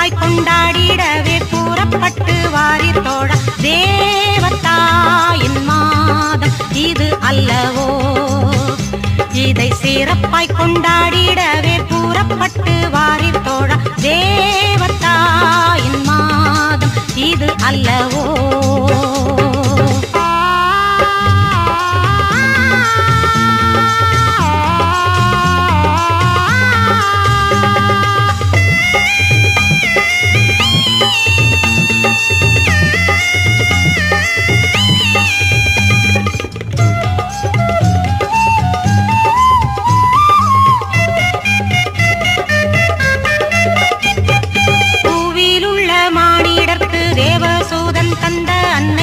சிறப்பாய் கொண்டாடிடவே கூறப்பட்டு வாரி தோழா தேவத்தாயின் மாதம் இது அல்லவோ இதை சிறப்பாய் கொண்டாடிடவே கூறப்பட்டு வாரி தோழா தேவத்தாயின் மாதம் இது அல்லவோ